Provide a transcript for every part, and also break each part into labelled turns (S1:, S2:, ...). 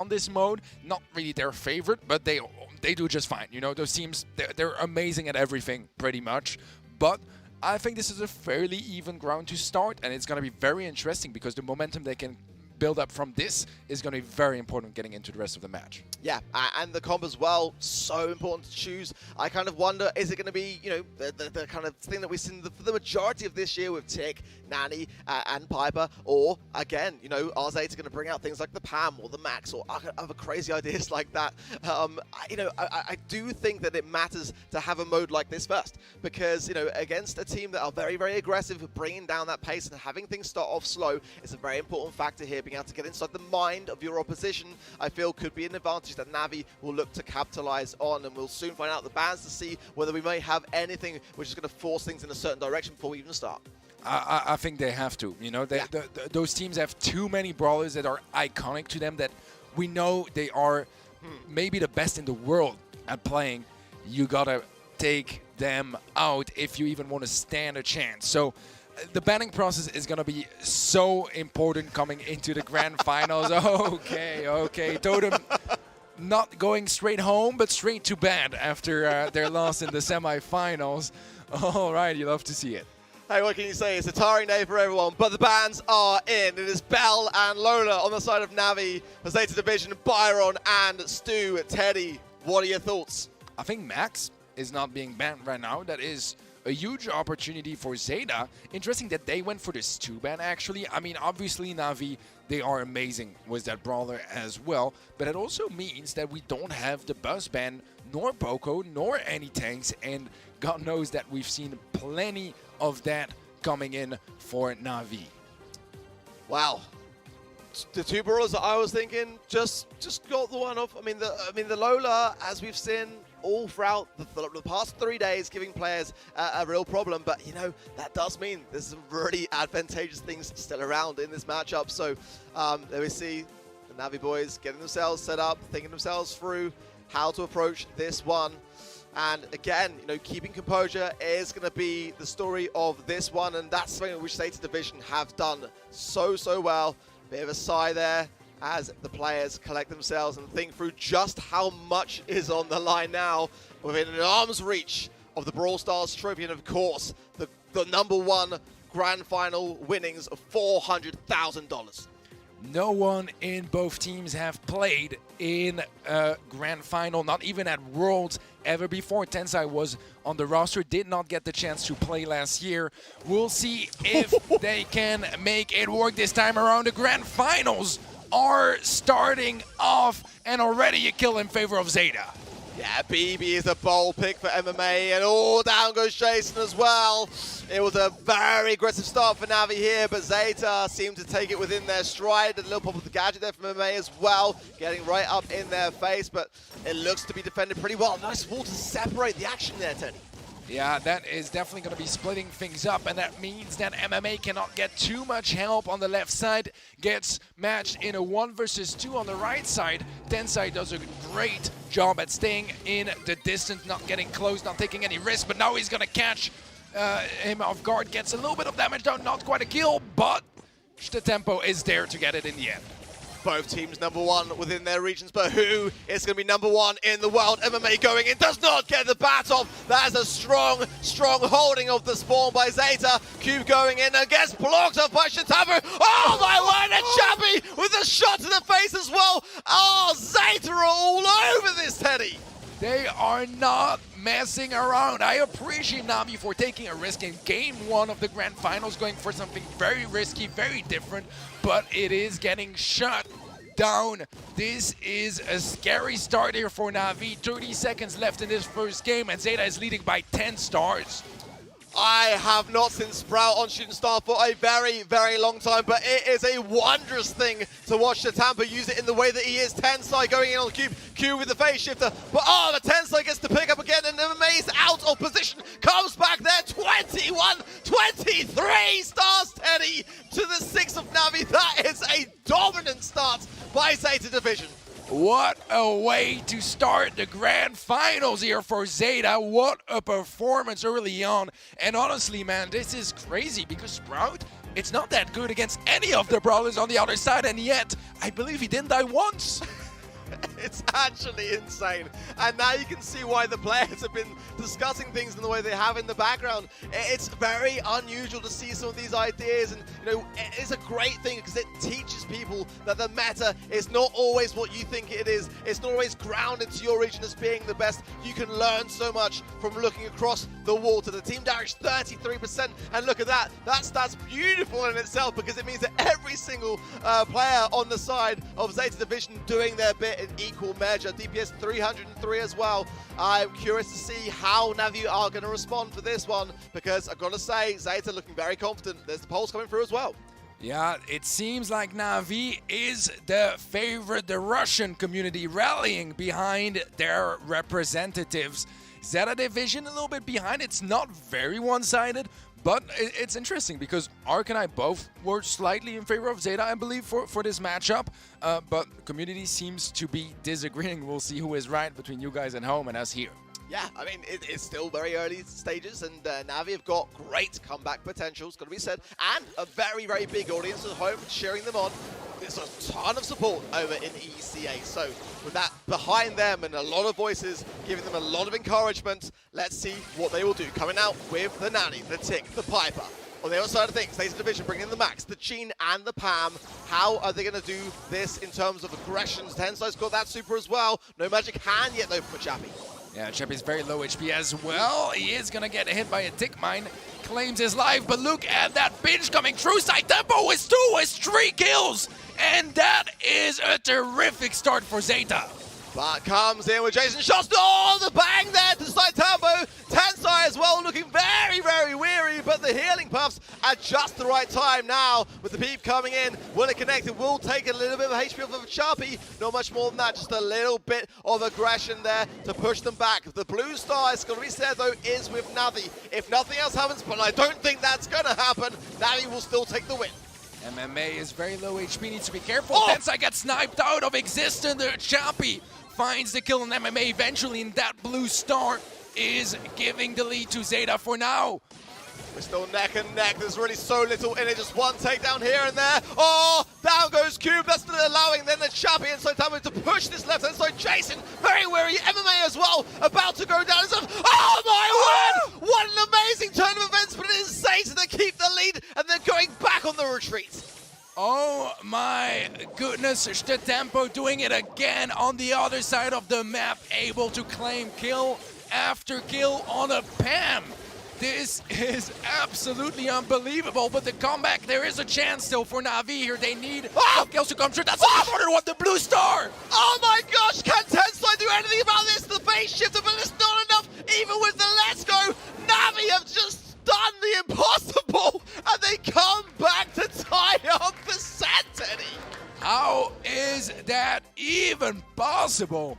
S1: on this mode. Not really their favorite, but they do just fine. You know, those teams, they're amazing at everything, pretty much. But I think this is a fairly even ground to start, and it's going to be very interesting because the momentum they can build up from this is going to be very important getting into the rest of the match.
S2: Yeah, and the comp as well, so important to choose. I kind of wonder, is it going to be, you know, the kind of thing that we've seen for the majority of this year with Tick, Nani, and Piper, or, again, you know, are Zeta going to bring out things like the Pam or the Max or other crazy ideas like that? You know, I do think that it matters to have a mode like this first, because, you know, against a team that are very, very aggressive, bringing down that pace and having things start off slow is a very important factor here. Being able to get inside the mind of your opposition, I feel, could be an advantage that Navi will look to capitalize on, and we'll soon find out the bans to see whether we may have anything which is going to force things in a certain direction before we even start.
S1: I think they have to. You know, those teams have too many brawlers that are iconic to them that we know they are maybe the best in the world at playing. You gotta take them out if you even want to stand a chance. So the banning process is going to be so important coming into the grand finals. Okay. Totem not going straight home, but straight to bed after their loss in the semifinals. All right, you love to see it.
S2: Hey, what can you say? It's a tiring day for everyone, but the bans are in. It is Bell and Lola on the side of Navi, the Zeta Division, Byron and Stu. Teddy, what are your thoughts?
S1: I think Max is not being banned right now. That is a huge opportunity for Zeta. Interesting that they went for this 2-ban, actually. I mean, obviously, Navi, they are amazing with that brawler as well, but it also means that we don't have the buzz ban, nor Poco, nor any tanks, and God knows that we've seen plenty of that coming in for Navi.
S2: Wow. The two brawlers that I was thinking just got the one off. I mean, the Lola, as we've seen all throughout the past 3 days, giving players a real problem. But, you know, that does mean there's some really advantageous things still around in this matchup. So there we see the Navi boys getting themselves set up, thinking themselves through how to approach this one. And again, you know, keeping composure is going to be the story of this one. And that's something which Zeta Division have done so well. Bit of a sigh there as the players collect themselves and think through just how much is on the line now within an arm's reach of the Brawl Stars trophy, and of course the #1 grand final winnings of $400,000.
S1: No one in both teams have played in a grand final, not even at Worlds ever before. Tensai was on the roster, did not get the chance to play last year. We'll see if they can make it work this time around. The grand finals are starting off, and already a kill in favor of Zeta.
S2: Yeah, BB is a bold pick for MMA, and all down goes Jason as well. It was a very aggressive start for Navi here, but Zeta seemed to take it within their stride. A little pop of the gadget there from MMA as well, getting right up in their face, but it looks to be defended pretty well. Nice wall to separate the action there, Teddy.
S1: Yeah, that is definitely going to be splitting things up, and that means that MMA cannot get too much help on the left side. Gets matched in a 1 versus 2 on the right side. Tensai does a great job at staying in the distance, not getting close, not taking any risk, but now he's going to catch him off guard. Gets a little bit of damage down, not quite a kill, but the tempo is there to get it in the end.
S2: Both teams #1 within their regions, but who is going to be #1 in the world? MMA going in, does not get the bat off. That is a strong holding of the spawn by Zeta. Cube going in and gets blocked off by Shitabu. Oh my word, and Chappy with a shot to the face as well. Oh, Zeta are all over this, Teddy.
S1: They are not messing around. I appreciate Navi for taking a risk in game 1 of the grand finals, going for something very risky, very different, but it is getting shut down. This is a scary start here for Navi. 30 seconds left in this first game, and Zeta is leading by 10 stars.
S2: I have not seen Sprout on Shooting Star for a very long time, but it is a wondrous thing to watch the Tampa use it in the way that he is. Tensai going in on the Cube, Cube with the phase shifter, but oh, the Tensai gets to pick up again, and MMA is out of position, comes back there, 21, 23 stars, Teddy, to the 6 of Navi. That is a dominant start by Zeta Division.
S1: What a way to start the grand finals here for Zeta. What a performance early on. And honestly, man, this is crazy because Sprout, it's not that good against any of the brawlers on the other side, and yet I believe he didn't die once.
S2: It's actually insane. And now you can see why the players have been discussing things in the way they have in the background. It's very unusual to see some of these ideas, and it's a great thing because it teaches people that the meta is not always what you think it is. It's not always grounded to your region as being the best. You can learn so much from looking across the water. The team damage 33%, and look at that. That stat's beautiful in itself because it means that every single player on the side of Zeta Division doing their bit in equal measure. DPS 303 as well. I'm curious to see how NaVi are going to respond for this one, because I've got to say, Zeta looking very confident. There's the polls coming through as well.
S1: Yeah, it seems like NaVi is the favorite, the Russian community rallying behind their representatives. Zeta Division a little bit behind. It's not very one-sided, but it's interesting because Ark and I both were slightly in favor of Zeta, I believe, for this matchup. But community seems to be disagreeing. We'll see who is right between you guys at home and us here.
S2: Yeah, I mean, it's still very early stages, and NaVi have got great comeback potential, it's got to be said, and a very, very big audience at home cheering them on. There's a ton of support over in ECA, so with that behind them and a lot of voices giving them a lot of encouragement, let's see what they will do. Coming out with the Nanny, the Tick, the Piper. On the other side of things, Zeta Division bringing in the Max, the Sheen, and the Pam. How are they going to do this in terms of aggressions? Tensai's got that super as well. No magic hand yet, though, for Chappie.
S1: Yeah, Chappie's very low HP as well. He is going to get hit by a tick mine. Claims his life, but look at that binge coming through. Side tempo with 2, with 3 kills. And that is a terrific start for Zeta.
S2: But comes in with Jason shots. Oh, the bang there to side tempo. Tensai as well, looking very, very weary, but the healing puffs at just the right time now. With the peep coming in, will it connect? It will take a little bit of HP off of Chappie. Not much more than that, just a little bit of aggression there to push them back. The blue star, it's got to be said though, is with NaVi. If nothing else happens, but I don't think that's going to happen, NaVi will still take the win.
S1: MMA is very low HP, needs to be careful. Tensai gets sniped out of existence. Chappie finds the kill on MMA eventually, and that blue star is giving the lead to Zeta for now.
S2: We're still neck and neck. There's really so little in it. Just one takedown here and there. Oh, down goes Cube. That's still allowing then the Chappie and so time to push this left hand side. Jason, very weary. MMA as well, about to go down. Oh my word! What an amazing turn of events, but it is Zeta that keep the lead and then going back on the retreat.
S1: Oh my goodness, Tempo doing it again on the other side of the map, able to claim kill after kill on a Pam. This is absolutely unbelievable, but the comeback, there is a chance still for NaVi here. They need kills to come through. That's the important one, the blue star.
S2: Oh my gosh, can Tensai do anything about this? The base shifter, but it's not enough. Even with the let's go, NaVi have just done the impossible, and they come back to tie up the set, Teddy.
S1: How is that even possible?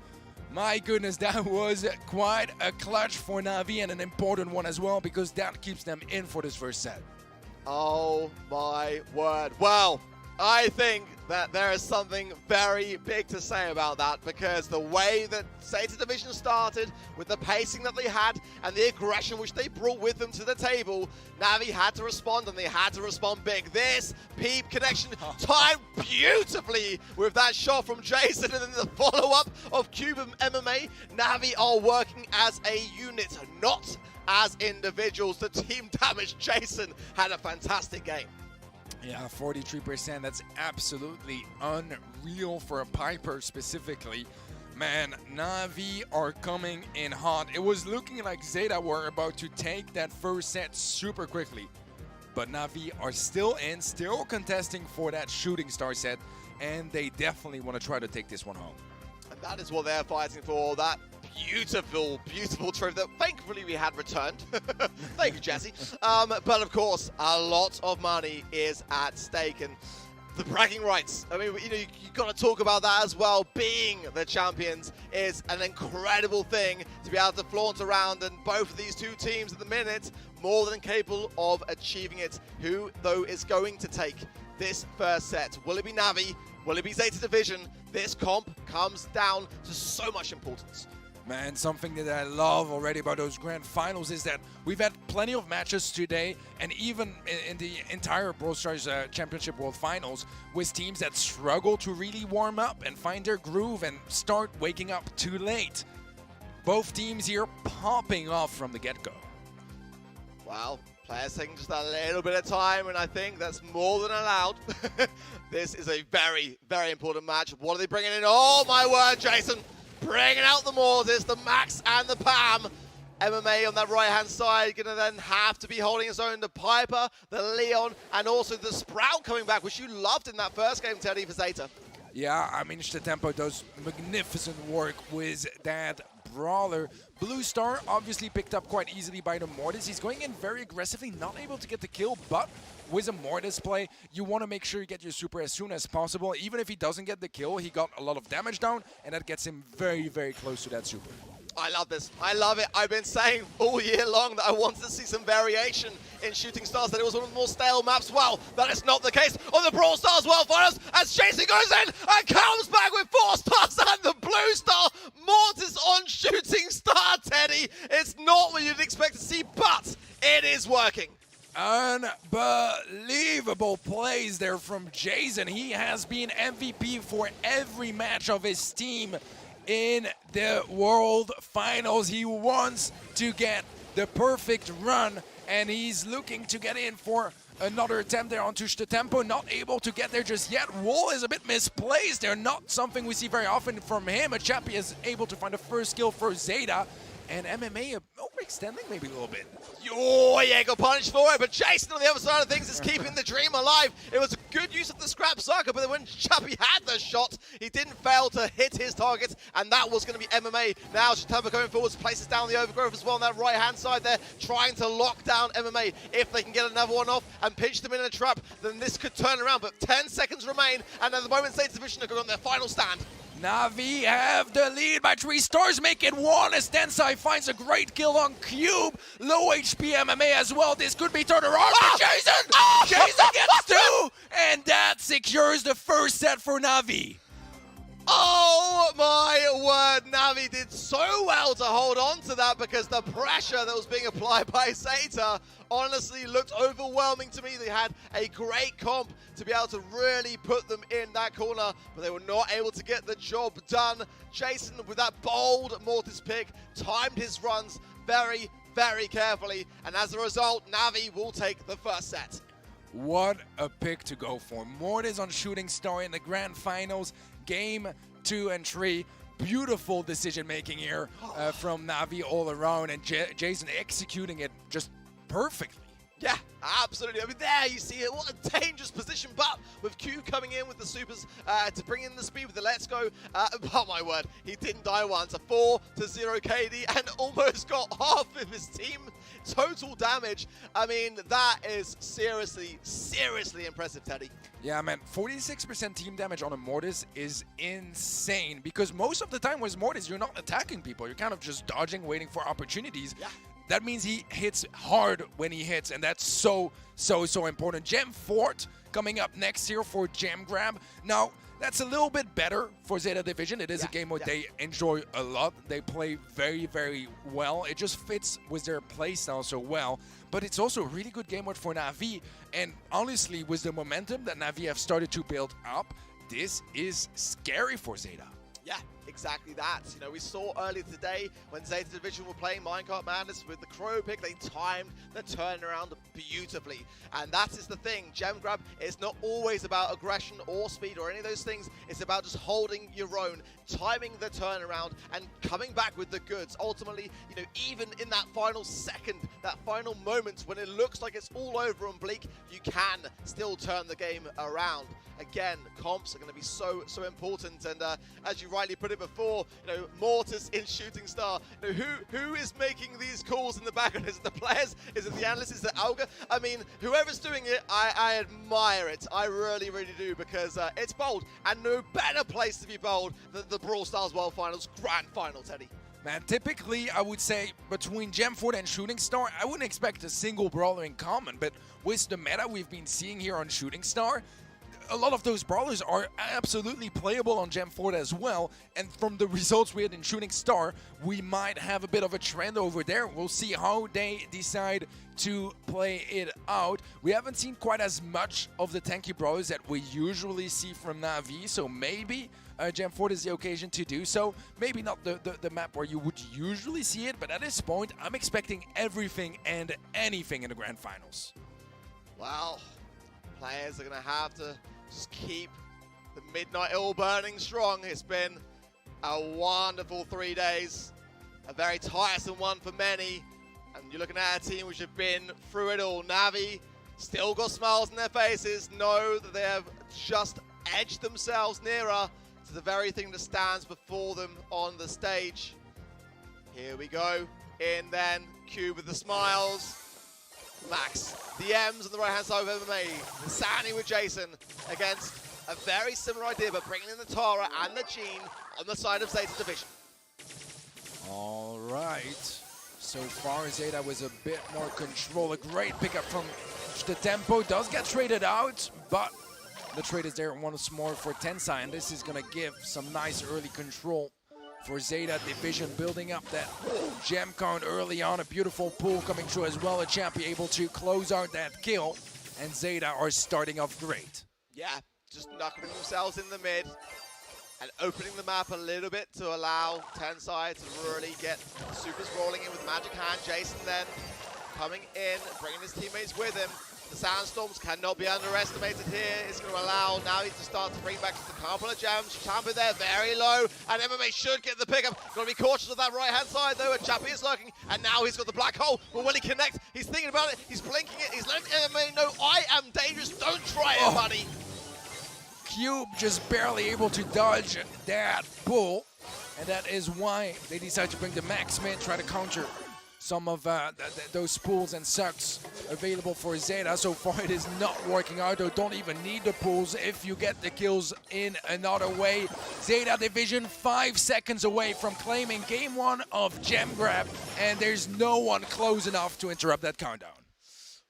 S1: My goodness, that was quite a clutch for NaVi and an important one as well, because that keeps them in for this first set.
S2: Oh my word. Well, I think that there is something very big to say about that, because the way that Zeta Division started, with the pacing that they had and the aggression which they brought with them to the table, NaVi had to respond, and they had to respond big. This peep connection timed beautifully with that shot from Jason, and then the follow-up of Cube and MMA. NaVi are working as a unit, not as individuals. The team damage, Jason had a fantastic game.
S1: Yeah, 43%, that's absolutely unreal for a Piper specifically. Man, NaVi are coming in hot. It was looking like Zeta were about to take that first set super quickly. But NaVi are still in, still contesting for that shooting star set, and they definitely want to try to take this one home.
S2: And that is what they're fighting for, that beautiful, beautiful trophy that thankfully we had returned. Thank you, Jesse. But of course, a lot of money is at stake, and the bragging rights. I mean, you got to talk about that as well. Being the champions is an incredible thing to be able to flaunt around, and both of these two teams at the minute more than capable of achieving it. Who, though, is going to take this first set? Will it be NaVi? Will it be Zeta Division? This comp comes down to so much importance.
S1: Man, something that I love already about those grand finals is that we've had plenty of matches today, and even in the entire Brawl Stars Championship World Finals, with teams that struggle to really warm up and find their groove and start waking up too late. Both teams here popping off from the get-go.
S2: Wow, players taking just a little bit of time, and I think that's more than allowed. This is a very, very important match. What are they bringing in? Oh my word, Jason! Bringing out the Mortis, the Max and the Pam. MMA on that right-hand side, gonna then have to be holding his own. The Piper, the Leon, and also the Sprout coming back, which you loved in that first game, Teddy, for Zeta.
S1: Yeah, I mean, Tempo does magnificent work with that brawler. Blue Star obviously picked up quite easily by the Mortis. He's going in very aggressively, not able to get the kill, but with a Mortis play, you want to make sure you get your super as soon as possible. Even if he doesn't get the kill, he got a lot of damage down, and that gets him very, very close to that super.
S2: I love this. I love it. I've been saying all year long that I wanted to see some variation in Shooting Stars, that it was one of the more stale maps. Well, that is not the case on the Brawl Stars World Finals, as Jason goes in and comes back with 4 stars and the Blue Star. Mortis on Shooting Star, Teddy. It's not what you'd expect to see, but it is working.
S1: Unbelievable plays there from Jason. He has been MVP for every match of his team in the World Finals. He wants to get the perfect run, and he's looking to get in for another attempt there onto Tempo. Not able to get there just yet. Wall is a bit misplaced there. Not something we see very often from him. Chappie is able to find the first kill for Zeta. And MMA overextending maybe a little bit.
S2: Oh, yeah, got punished for it, but Jason on the other side of things is keeping the dream alive. It was a good use of the scrap sucker, but then when Chappie had the shot, he didn't fail to hit his targets, and that was going to be MMA. Now, Tempo going forwards, places down the overgrowth as well on that right-hand side there, trying to lock down MMA. If they can get another one off and pinch them in a trap, then this could turn around, but 10 seconds remain, and at the moment, Zeta Division are going on their final stand.
S1: NaVi have the lead by 3 stars, make it 1 as Tensai finds a great kill on Cube. Low HP MMA as well. This could be turned around for Jason. Jason gets 2, and that secures the first set for NaVi.
S2: Oh my word, NaVi did so well to hold on to that, because the pressure that was being applied by Zeta honestly looked overwhelming to me. They had a great comp to be able to really put them in that corner, but they were not able to get the job done. Jason, with that bold Mortis pick, timed his runs very, very carefully, and as a result, NaVi will take the first set.
S1: What a pick to go for. Mortis on Shooting Star in the grand finals, game 2 and 3. Beautiful decision making here from NaVi all around, and Jason executing it just perfectly.
S2: Yeah, absolutely. I mean, there you see it. What a dangerous position, but with Q coming in with the supers to bring in the speed with the Let's Go. Oh my word, he didn't die once. A 4-0 KD and almost got half of his team total damage. I mean, that is seriously, seriously impressive, Teddy.
S1: Yeah, man, 46% team damage on a Mortis is insane, because most of the time with Mortis, you're not attacking people. You're kind of just dodging, waiting for opportunities.
S2: Yeah.
S1: That means he hits hard when he hits, and that's so important. Gem Fort coming up next here for Gem Grab. Now, that's a little bit better for Zeta Division. It is a game where they enjoy a lot. They play very, very well. It just fits with their playstyle so well. But it's also a really good game mode for NaVi. And honestly, with the momentum that NaVi have started to build up, this is scary for Zeta.
S2: Yeah, exactly that. You know, we saw earlier today when Zeta Division were playing Minecart Madness with the Crow pick, they timed the turnaround beautifully. And that is the thing. Gem Grab is not always about aggression or speed or any of those things. It's about just holding your own, timing the turnaround, and coming back with the goods. Ultimately, you know, even in that final second, that final moment when it looks like it's all over on Bleak, you can still turn the game around. Again, comps are going to be so important, and as you rightly put it before, you know, Mortis in Shooting Star. You know, who is making these calls in the background? Is it the players? Is it the analysts? Is it Alga? I mean, whoever's doing it, I admire it. I really, really do, because it's bold, and no better place to be bold than the Brawl Stars World Finals Grand Final, Teddy.
S1: Man, typically, I would say between Gemford and Shooting Star, I wouldn't expect a single brawler in common, but with the meta we've been seeing here on Shooting Star, a lot of those brawlers are absolutely playable on Gem 4 as well. And from the results we had in Shooting Star, we might have a bit of a trend over there. We'll see how they decide to play it out. We haven't seen quite as much of the tanky brawlers that we usually see from NaVi, so maybe Gem 4 is the occasion to do so. Maybe not the map where you would usually see it, but at this point, I'm expecting everything and anything in the Grand Finals.
S2: Well, players are going to have to just keep the midnight oil burning strong. It's been a wonderful 3 days, a very tiresome one for many. And you're looking at a team which have been through it all. NaVi still got smiles on their faces, know that they have just edged themselves nearer to the very thing that stands before them on the stage. Here we go. In then, Cube with the smiles. Max, the M's on the right-hand side of MMA. Sandy with Jason against a very similar idea, but bringing in the Tara and the Jean on the side of Zeta Division.
S1: All right. So far, Zeta with a bit more control. A great pickup from the tempo. Does get traded out, but the trade is there once more for Tensai, and this is going to give some nice early control for Zeta Division, building up that gem count early on. A beautiful pull coming through as well. A champion able to close out that kill, and Zeta are starting off great.
S2: Yeah, just knuckling themselves in the mid and opening the map a little bit to allow Tensai to really get supers rolling in with Magic Hand. Jason then coming in, bringing his teammates with him. The Sandstorms cannot be underestimated here. It's going to allow NaVi to start to bring back just a couple of gems. Champa there, very low, and MMA should get the pickup. Got to be cautious of that right-hand side, though, and Champa is lurking, and now he's got the black hole. But will he connect? He's thinking about it. He's blinking it. He's letting MMA know, I am dangerous. Don't try it, buddy.
S1: Cube just barely able to dodge that pull, and that is why they decide to bring the Max Min, try to counter some of those pulls and sucks available for Zeta. So far it is not working out, though. Don't even need the pulls if you get the kills in another way. Zeta Division 5 seconds away from claiming game 1 of Gem Grab, and there's no one close enough to interrupt that countdown.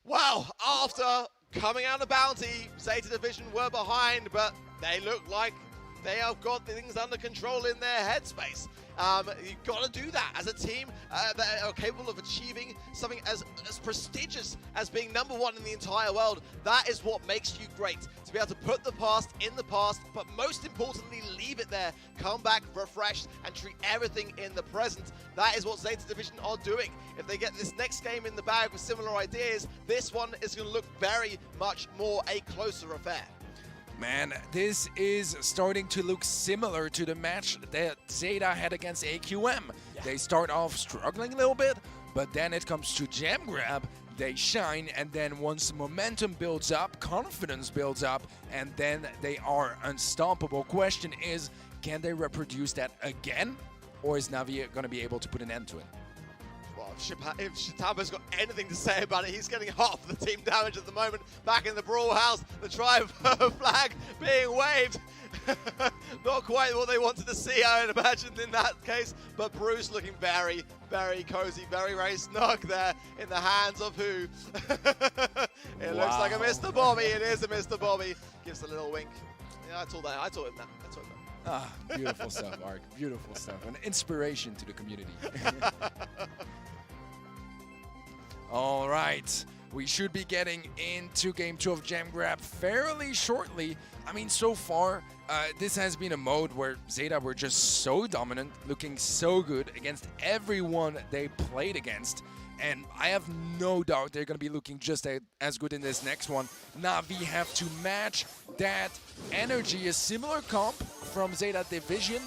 S2: Well, after coming out of Bounty, Zeta Division were behind, but they look like they have got things under control in their headspace. You've got to do that as a team that are capable of achieving something as prestigious as being #1 in the entire world. That is what makes you great. To be able to put the past in the past, but most importantly, leave it there. Come back refreshed and treat everything in the present. That is what Zeta Division are doing. If they get this next game in the bag with similar ideas, this one is going to look very much more a closer affair.
S1: Man, this is starting to look similar to the match that Zeta had against AQM. Yeah. They start off struggling a little bit, but then it comes to Gem Grab, they shine, and then once momentum builds up, confidence builds up, and then they are unstoppable. Question is, can they reproduce that again, or is NaVi going to be able to put an end to it?
S2: Well, if Shitaba's got anything to say about it, he's getting half the team damage at the moment. Back in the Brawl House, the tribe flag being waved. Not quite what they wanted to see, I would imagine, in that case. But Bruce looking very, very cozy, very, very snug there in the hands of who? It looks like a Mr. Bobby. It is a Mr. Bobby. Gives a little wink. Yeah, I told him that. I told him that.
S1: Ah, beautiful stuff, Mark. Beautiful stuff. An inspiration to the community. All right. We should be getting into Game 2 of Gem Grab fairly shortly. I mean, so far, this has been a mode where Zeta were just so dominant, looking so good against everyone they played against. And I have no doubt they're going to be looking just as good in this next one. NaVi have to match that energy. A similar comp from Zeta Division,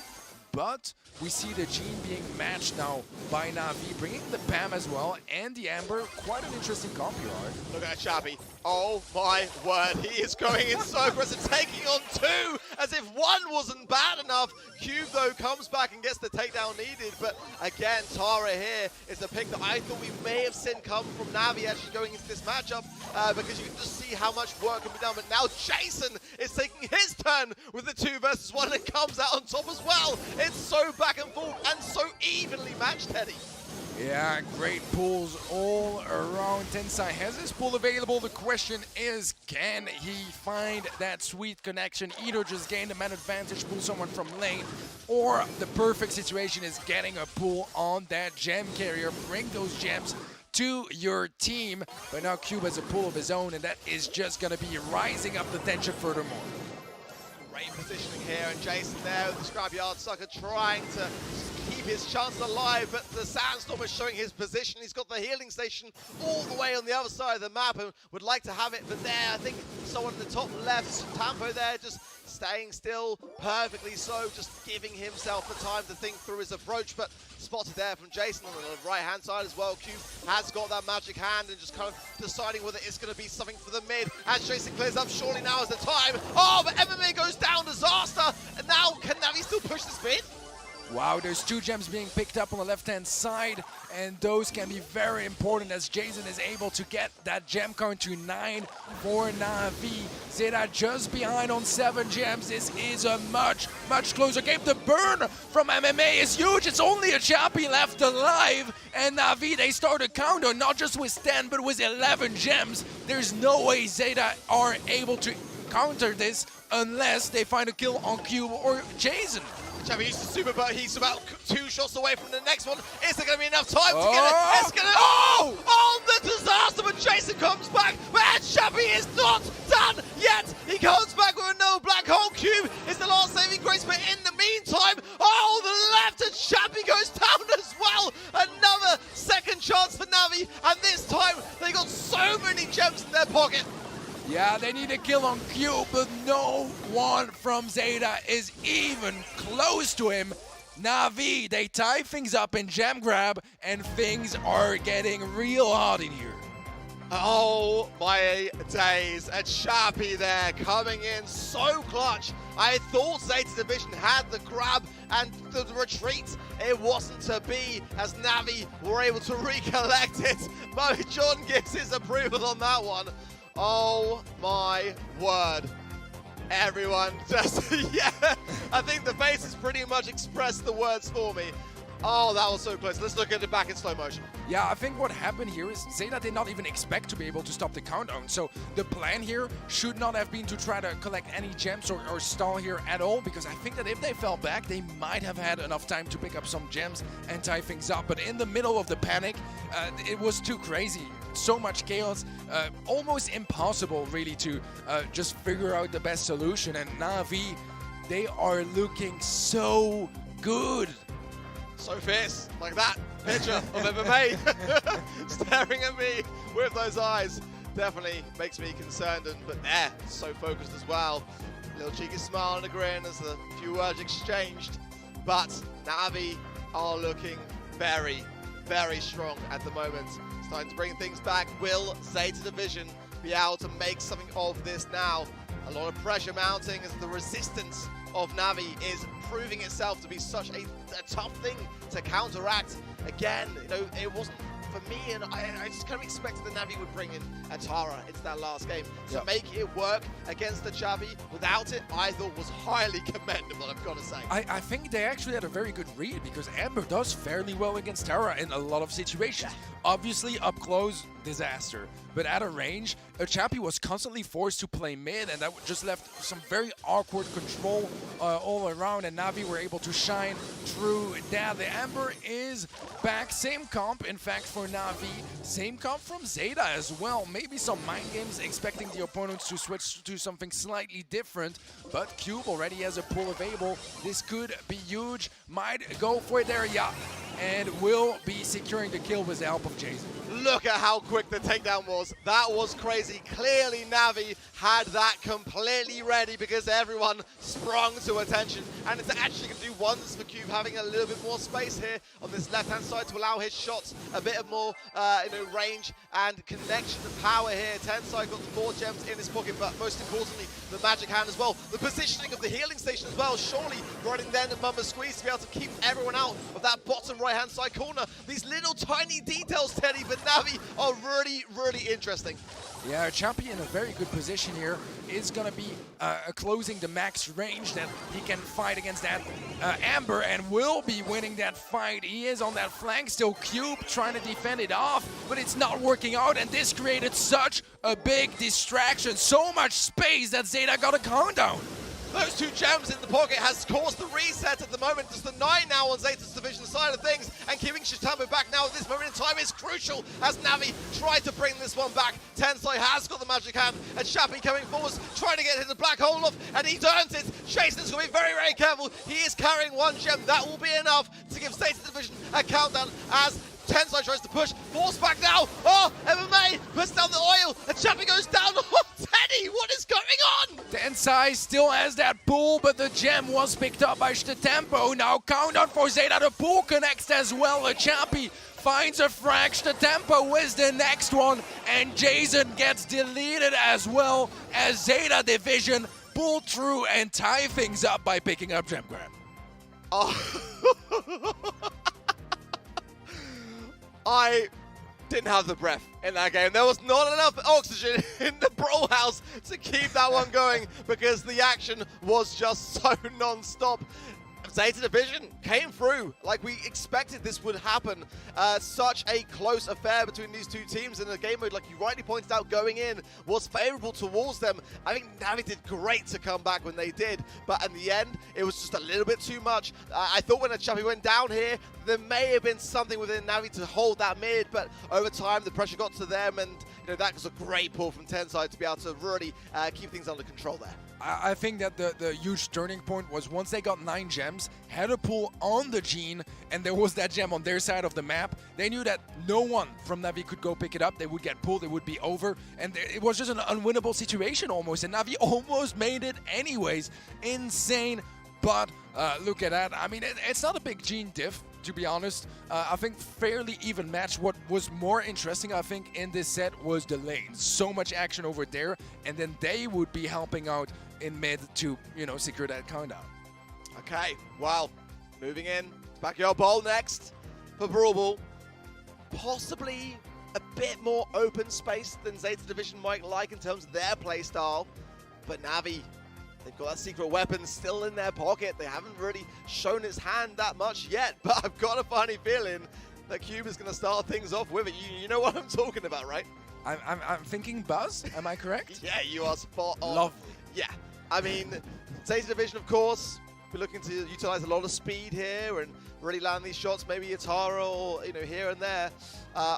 S1: but we see the Jean being matched now by NaVi, bringing the Pam as well, and the Amber. Quite an interesting comp here, Art.
S2: Look at Chappie. Oh my word, he is going in so aggressive, taking on 2, as if 1 wasn't bad enough. Cube, though, comes back and gets the takedown needed, but again, Tara here is a pick that I thought we may have seen come from NaVi actually going into this matchup, because you can just see how much work can be done, but now Jason is taking his turn with the 2 versus 1 and comes out on top as well. It's so back and forth and so evenly matched, Teddy.
S1: Yeah, great pulls all around. Tensai has his pull available. The question is, can he find that sweet connection? Either just gain the man advantage, pull someone from lane, or the perfect situation is getting a pull on that gem carrier. Bring those gems to your team. But now Cube has a pull of his own, and that is just going to be rising up the tension furthermore.
S2: Great positioning here, and Jason there with the Scrapyard Sucker trying to keep his chances alive, but the Sandstorm is showing his position. He's got the healing station all the way on the other side of the map and would like to have it, but there, I think someone in the top left, Tampo there, just staying still perfectly so, just giving himself the time to think through his approach, but spotted there from Jason on the right-hand side as well. Cube has got that magic hand and just kind of deciding whether it's going to be something for the mid. As Jason clears up, surely now is the time. Oh, but MMA goes down, disaster, and now can NaVi still push the speed?
S1: Wow, there's 2 gems being picked up on the left-hand side, and those can be very important as Jason is able to get that gem count to 9 for NaVi. Zeta just behind on 7 gems. This is a much closer game. The burn from MMA is huge. It's only a Chappie left alive, and NaVi, they start a countdown, not just with 10, but with 11 gems. There's no way Zeta are able to counter this unless they find a kill on Cube or Jason.
S2: Chappie used to super, but he's about 2 shots away from the next one. Is there going to be enough time to get it? It's going to... Oh! On the disaster, but Jason comes back. But Chappie is not done yet. He comes back with another black hole. Cube is the last saving grace, but in the meantime, oh, the left and Chappie goes down as well. Another second chance for NaVi, and this time they got so many gems in their pocket.
S1: Yeah, they need a kill on Cube, but no one from Zeta is even close to him. NaVi, they tie things up in gem grab, and things are getting real hot in here.
S2: Oh my days, a Chappie there coming in so clutch. I thought Zeta Division had the grab and the retreat. It wasn't to be as NaVi were able to recollect it. Mo John gives his approval on that one. Oh my word. Everyone just, yeah, I think the faces pretty much expressed the words for me. Oh, that was so close. Let's look at it back in slow motion.
S1: Yeah, I think what happened here is Zeta did not even expect to be able to stop the countdown. So the plan here should not have been to try to collect any gems or stall here at all, because I think that if they fell back, they might have had enough time to pick up some gems and tie things up. But in the middle of the panic, it was too crazy. So much chaos, almost impossible really to just figure out the best solution. And NaVi, they are looking so good.
S2: So fierce, like that picture of MMA, staring at me with those eyes. Definitely makes me concerned, but there, so focused as well. Little cheeky smile and a grin as a few words exchanged. But NaVi are looking very strong at the moment. It's time to bring things back. Will Zeta Division be able to make something of this now? A lot of pressure mounting as the resistance of NaVi is proving itself to be such a tough thing to counteract. Again, you know, it wasn't for me, and I just kind of expected that NaVi would bring in Atara into that last game to make it work against the Chappie. Without it, I thought was highly commendable, I've got to say.
S1: I think they actually had a very good read, because Amber does fairly well against Tara in a lot of situations. Obviously, up close, disaster. But at a range, a Chappie was constantly forced to play mid, and that just left some very awkward control all around, and NaVi were able to shine through that. The Amber is back. Same comp, in fact, for NaVi. Same comp from Zeta as well. Maybe some mind games expecting the opponents to switch to something slightly different, but Cube already has a pull available. This could be huge. Might go for it there, yeah, and will be securing the kill with the help of Jason.
S2: Look at how quick the takedown was. That was crazy. Clearly NaVi had that completely ready because everyone sprung to attention. And it's actually going to do wonders for Cube, having a little bit more space here on this left-hand side to allow his shots a bit of more range and connection and power here. Tensai got the 4 gems in his pocket, but most importantly, the magic hand as well. The positioning of the healing station as well. Surely running then and Mama Squeeze to be able to keep everyone out of that bottom right-hand side corner. These little tiny details, Teddy, but NaVi are really, really interesting.
S1: Yeah, Chappie in a very good position here is going to be closing the max range that he can fight against that Amber and will be winning that fight. He is on that flank still, Cube trying to defend it off, but it's not working out, and this created such a big distraction, so much space that Zeta got a countdown.
S2: Those 2 gems in the pocket has caused the reset at the moment. Just the 9 now on Zeta's division side of things, and keeping Shitambo back now at this moment in time is crucial as NaVi tried to bring this one back. Tensai has got the magic hand, and Chappie coming forwards, trying to get his black hole off, and he turns it. Jason's going to be very, very careful. He is carrying 1 gem. That will be enough to give Zeta's division a countdown as Tensai tries to push. Force back now. Oh, MMA puts down the oil, and Chappie goes down. Oh, Teddy, what is going on?
S1: Tensai still has that pull, but the gem was picked up by Shitambo. Now countdown for Zeta. The pull connects as well. Chappie finds a frag. Shitambo is the next one, and Jason gets deleted as well as Zeta division pull through and tie things up by picking up gem grab.
S2: Oh. I didn't have the breath in that game. There was not enough oxygen in the Brawl House to keep that one going because the action was just so non-stop. Zeta division came through like we expected this would happen. Such a close affair between these 2 teams, and the game mode, like you rightly pointed out, going in was favorable towards them. I think NaVi did great to come back when they did, but in the end, it was just a little bit too much. I thought when Chappie went down here, there may have been something within NaVi to hold that mid, but over time, the pressure got to them, and that was a great pull from Tensai to be able to really keep things under control there.
S1: I think that the huge turning point was once they got 9 gems, had a pull on the Gene, and there was that gem on their side of the map. They knew that no one from NaVi could go pick it up. They would get pulled, it would be over, and it was just an unwinnable situation almost, and NaVi almost made it anyways. Insane, but look at that. I mean, it's not a big Gene diff, to be honest. I think fairly even match. What was more interesting, I think, in this set was the lanes. So much action over there, and then they would be helping out in mid to, secure that countdown.
S2: Okay, well, moving in. Backyard Bowl next for Brawl Ball. Possibly a bit more open space than Zeta Division might like in terms of their playstyle, but NaVi, they've got that secret weapon still in their pocket. They haven't really shown its hand that much yet, but I've got a funny feeling that Cube is going to start things off with it. You know what I'm talking about, right?
S1: I'm thinking Buzz, am I correct?
S2: Yeah, you are spot on.
S1: Lovely.
S2: Yeah, I mean, Zeta Division, of course, we're looking to utilize a lot of speed here and really land these shots. Maybe Yatara or, here and there.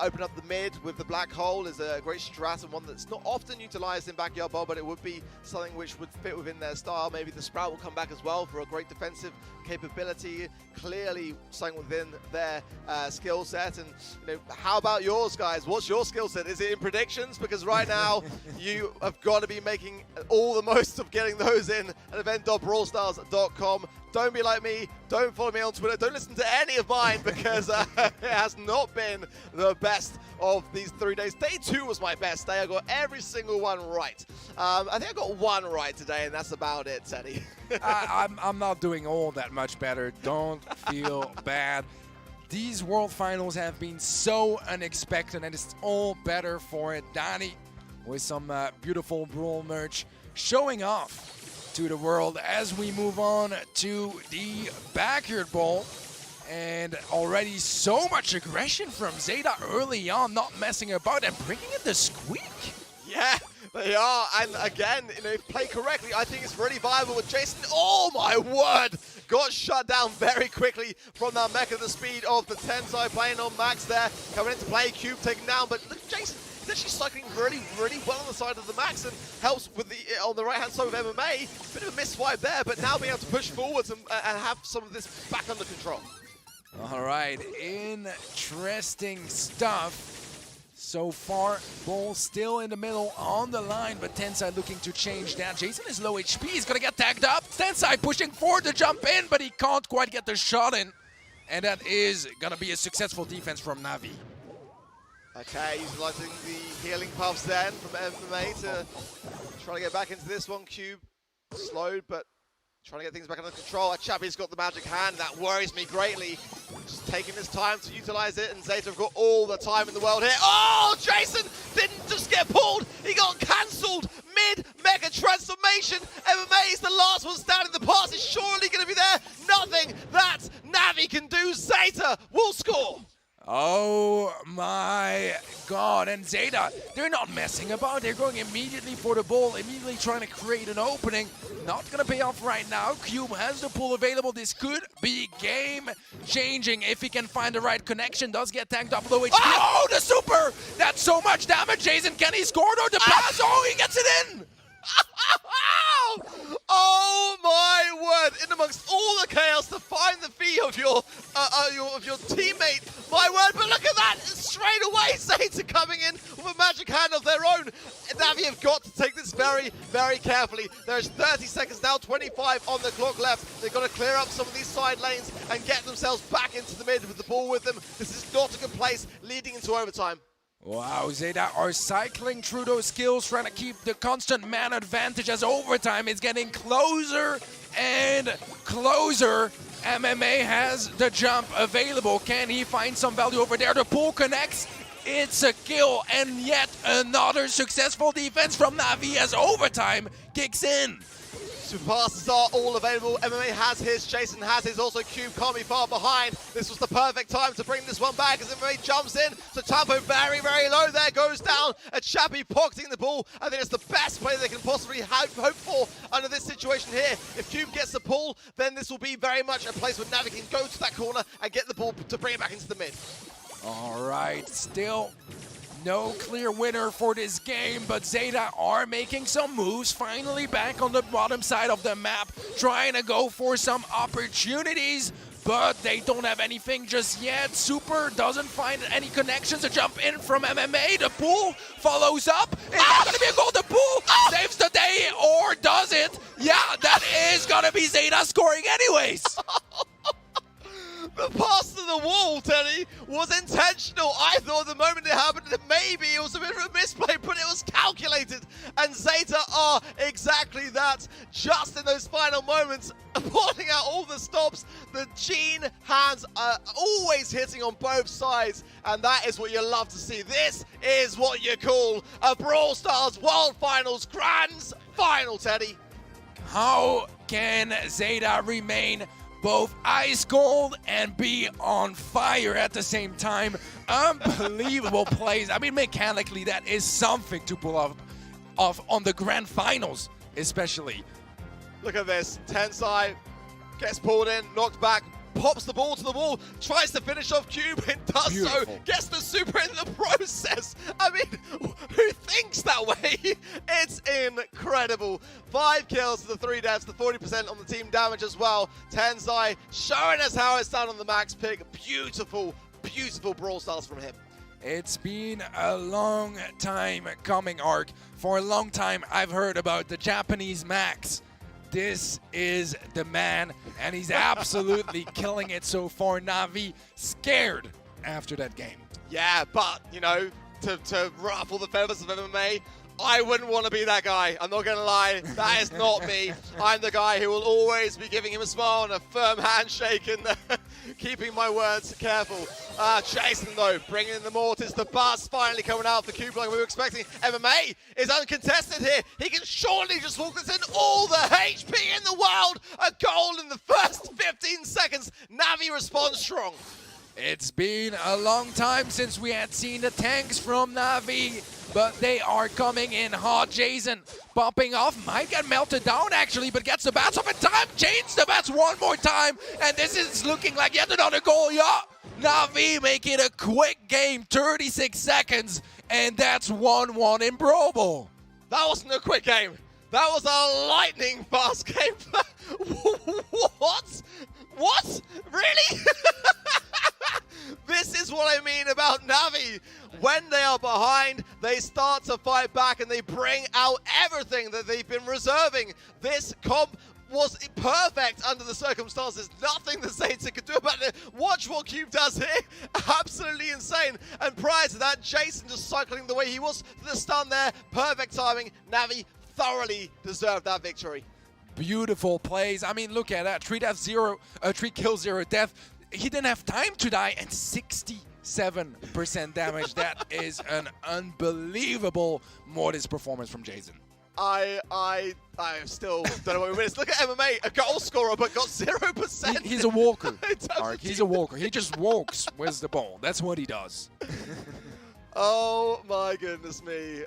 S2: Open up the mid with the black hole is a great strat and one that's not often utilized in Backyard Bowl, but it would be something which would fit within their style. Maybe the Sprout will come back as well for a great defensive capability. Clearly something within their skill set. And how about yours, guys? What's your skill set? Is it in predictions? Because right now you have got to be making all the most of getting those in at event.brawlstars.com. Don't be like me. Don't follow me on Twitter. Don't listen to any of mine because it has not been the best of these 3 days. Day 2 was my best day. I got every single one right. I think I got 1 right today, and that's about it, Teddy.
S1: I'm not doing all that much better. Don't feel bad. These World Finals have been so unexpected, and it's all better for it. Danny with some beautiful Brawl merch showing off to the world as we move on to the Backyard Bowl. And already so much aggression from Zeta early on, not messing about and bringing in the squeak.
S2: Yeah, they are. And again, play correctly. I think it's really viable with Jason. Oh my word! Got shut down very quickly from that mecha. The speed of the Tensai playing on max there. Coming into play, Cube taken down. But look, Jason, he's actually cycling really, really well on the side of the max and helps with the on the right-hand side of MMA. Bit of a miswipe there, but now being able to push forwards and have some of this back under control.
S1: All right, interesting stuff. So far, Bull still in the middle on the line, but Tensai looking to change that. Jason is low HP, he's gonna get tagged up. Tensai pushing forward to jump in, but he can't quite get the shot in. And that is gonna be a successful defense from NaVi.
S2: Okay, utilizing the healing puffs then from MMA to try to get back into this one. Cube slowed, but trying to get things back under control. Chappie's got the magic hand. That worries me greatly. Just taking his time to utilize it, and Zeta have got all the time in the world here. Oh, Jason didn't just get pulled, he got cancelled mid-mega transformation. MMA is the last one standing. The pass is surely going to be there. Nothing that NaVi can do. Zeta will score.
S1: Oh my god, and Zeta, they're not messing about. They're going immediately for the ball, immediately trying to create an opening. Not gonna pay off right now. Cube has the pull available. This could be game changing if he can find the right connection. Does get tanked up low HP. Oh, the super! That's so much damage. Jason, can he score or the pass? Oh, he gets it in!
S2: Oh my word! In amongst all the chaos to find the fee of your teammate. My word! But look at that! Straight away, Zeta coming in with a magic hand of their own. NaVi have got to take this very, very carefully. There's 30 seconds now, 25 on the clock left. They've got to clear up some of these side lanes and get themselves back into the mid with the ball with them. This is not a good place leading into overtime.
S1: Wow, Zeta are cycling through those skills, trying to keep the constant man advantage as overtime is getting closer and closer. MMA has the jump available. Can he find some value over there? The pull connects. It's a kill, and yet another successful defense from NaVi as overtime kicks in.
S2: Super passes are all available. MMA has his, Jason has his, also Cube can't be far behind. This was the perfect time to bring this one back as MMA jumps in. So Tampo very, very low there, goes down. A Chappie pocketing the ball. I think it's the best play they can possibly hope for under this situation here. If Cube gets the pull, then this will be very much a place where NaVi can go to that corner and get the ball to bring it back into the mid.
S1: All right, still no clear winner for this game, but Zeta are making some moves. Finally back on the bottom side of the map, trying to go for some opportunities, but they don't have anything just yet. Super doesn't find any connections to jump in from MMA. The pool follows up. Is that going to be a goal? The pool saves the day, or does it? Yeah, that is going to be Zeta scoring anyways.
S2: The pass to the wall, Teddy, was intentional. I thought the moment it happened, maybe it was a bit of a misplay, but it was calculated. And Zeta are exactly that. Just in those final moments, pulling out all the stops, the Gene hands are always hitting on both sides. And that is what you love to see. This is what you call a Brawl Stars World Finals Grand Final, Teddy.
S1: How can Zeta remain both ice cold and be on fire at the same time? Unbelievable plays. I mean, mechanically, that is something to pull off on the grand finals, especially.
S2: Look at this. Tensai gets pulled in, knocked back, pops the ball to the wall, tries to finish off Cube and does
S1: Beautiful.
S2: so, gets the super in the process. I mean, who thinks that way? It's incredible. 5 kills to the 3 deaths, the 40% on the team damage as well. Tensai showing us how it's done on the max pick. Beautiful, beautiful Brawl Stars from him.
S1: It's been a long time coming, Ark. For a long time, I've heard about the Japanese Max. This is the man, and he's absolutely killing it so far. NaVi scared after that game.
S2: Yeah, but, you know, to ruffle the feathers of MMA, I wouldn't want to be that guy. I'm not going to lie. That is not me. I'm the guy who will always be giving him a smile and a firm handshake and keeping my words careful. Jason, though, bringing in the Mortis. The bus finally coming out for Cube like we were expecting. MMA is uncontested here. He can surely just walk this in. All the HP in the world. A goal in the first 15 seconds. NaVi responds strong.
S1: It's been a long time since we had seen the tanks from NaVi, but they are coming in hot. Jason popping off, might get melted down actually, but gets the bats off in time, change the bats one more time, and this is looking like yet another goal. Yeah, NaVi make it a quick game, 36 seconds, and that's 1-1 in Brawl Ball.
S2: That wasn't a quick game. That was a lightning fast game. What? What? Really? This is what I mean about NaVi. When they are behind, they start to fight back and they bring out everything that they've been reserving. This comp was perfect under the circumstances. Nothing the Zeta could do about it. Watch what Cube does here. Absolutely insane. And prior to that, Jason just cycling the way he was to the stun there. Perfect timing. NaVi thoroughly deserved that victory.
S1: Beautiful plays. I mean, look at that. 3 kills, 0 death. he didn't have time to die, and 67% damage. That is an unbelievable Mortis performance from Jason.
S2: I still don't know what we missed. Look at MMA, a goal scorer, but got 0%.
S1: He's a walker, Mark. He's a walker. He just walks with the ball. That's what he does.
S2: Oh my goodness me.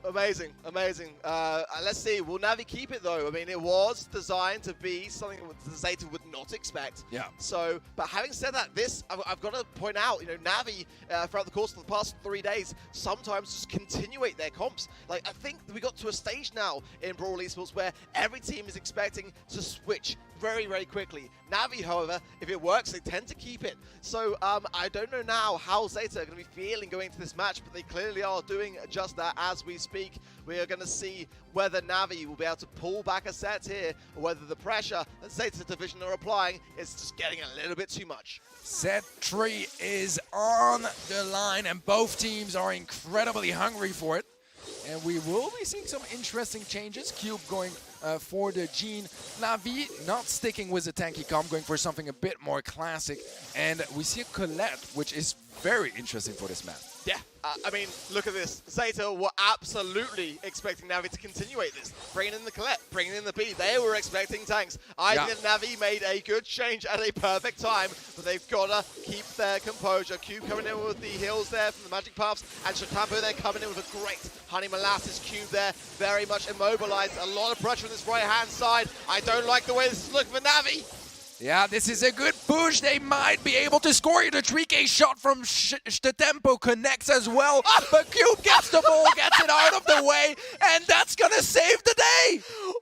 S2: Amazing, amazing. Let's see, will NaVi keep it though? I mean, it was designed to be something that Zeta would not expect.
S1: Yeah.
S2: So, but having said that, this, I've got to point out, you know, NaVi, throughout the course of the past 3 days, sometimes just continuate their comps. Like, I think we got to a stage now in Brawl Esports where every team is expecting to switch very, very quickly. NaVi, however, if it works, they tend to keep it. So I don't know now how Zeta are going to be feeling going into this match, but they clearly are doing just that as we speak. We are going to see whether NaVi will be able to pull back a set here, or whether the pressure that Zeta Division are applying is just getting a little bit too much.
S1: Set 3 is on the line, and both teams are incredibly hungry for it. And we will be seeing some interesting changes. Cube going for the Gene. NaVi not sticking with the tanky comp, going for something a bit more classic. And we see a Colette, which is very interesting for this map.
S2: Yeah, I mean, look at this. Zeta were absolutely expecting NaVi to continuate this. Bringing in the Colette, bringing in the B. They were expecting tanks. I think that NaVi made a good change at a perfect time, but they've got to keep their composure. Cube coming in with the heals there from the Magic Puffs, and Shatampo there coming in with a great Honey Molasses Cube there. Very much immobilized. A lot of pressure on this right-hand side. I don't like the way this is looking for NaVi.
S1: Yeah, this is a good push. They might be able to score here. The 3K shot from Shatampo connects as well. But Cube gets the ball, gets it out of the way, and that's going to save the day.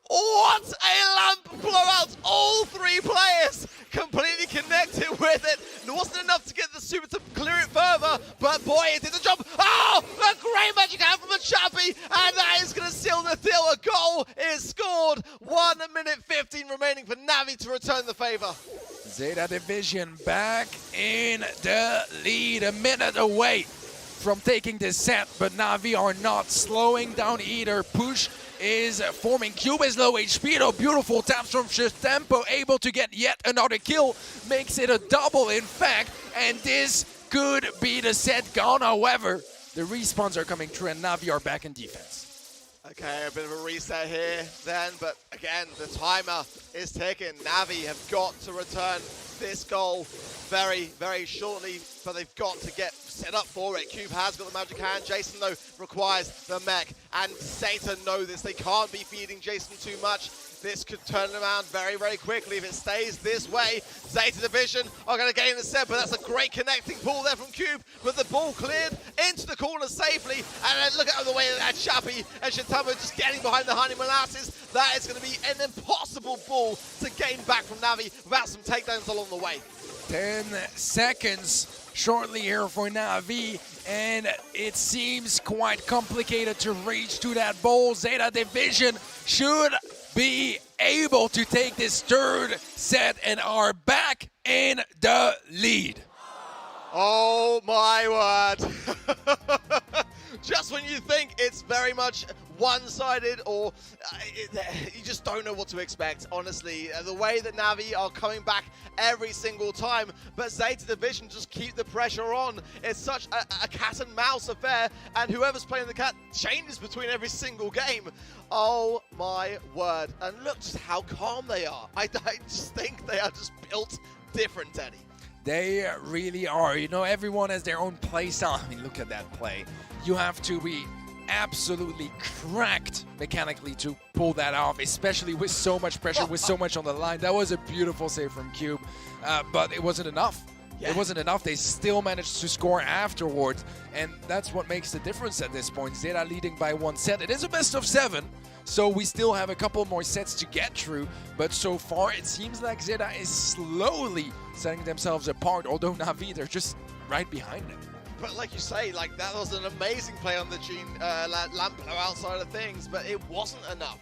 S2: What a lamp blowout. All 3 players completely connected with it. It wasn't enough to get the super to clear it further, but boy, it did the job. Oh, a great magic hand from the Chappie, and that is going to seal the deal. A goal is scored. 1 minute 15 remaining for NaVi to return the favor.
S1: Zeta Division back in the lead, a minute away from taking this set, but NaVi are not slowing down either. Push is forming. Cube is low HP though. Beautiful taps from Shatampo, able to get yet another kill. Makes it a double in fact, and this could be the set gone. However, the respawns are coming through and NaVi are back in defense.
S2: Okay, a bit of a reset here then, but again, the timer is ticking. NaVi have got to return this goal very, very shortly, but they've got to get set up for it. Cube has got the magic hand. Jason, though, requires the mech, and Zeta know this. They can't be feeding Jason too much. This could turn around very, very quickly if it stays this way. Zeta Division are going to gain the set, but that's a great connecting pull there from Cube. But the ball cleared into the corner safely. And then look at the way that Chappie and Shatampo just getting behind the Honey Molasses. That is going to be an impossible ball to gain back from NaVi without some takedowns along the way.
S1: 10 seconds shortly here for NaVi, and it seems quite complicated to reach to that ball. Zeta Division should be able to take this 3rd set and are back in the lead.
S2: Oh my word. Just when you think it's very much one-sided, or you just don't know what to expect, honestly. The way that NaVi are coming back every single time, but Zeta Division just keep the pressure on. It's such a cat and mouse affair, and whoever's playing the cat changes between every single game. Oh my word. And look just how calm they are. I just think they are just built different, Teddy.
S1: They really are. You know, everyone has their own play style. I mean, look at that play. You have to be absolutely cracked mechanically to pull that off, especially with so much pressure, with so much on the line. That was a beautiful save from Cube, but it wasn't enough. Yeah. It wasn't enough. They still managed to score afterwards, and that's what makes the difference at this point. Zeta leading by 1 set. It is a best of 7, so we still have a couple more sets to get through, but so far it seems like Zeta is slowly setting themselves apart, although NaVi, they're just right behind them.
S2: But like you say, like that was an amazing play on the Gene lamp blow outside of things, but it wasn't enough.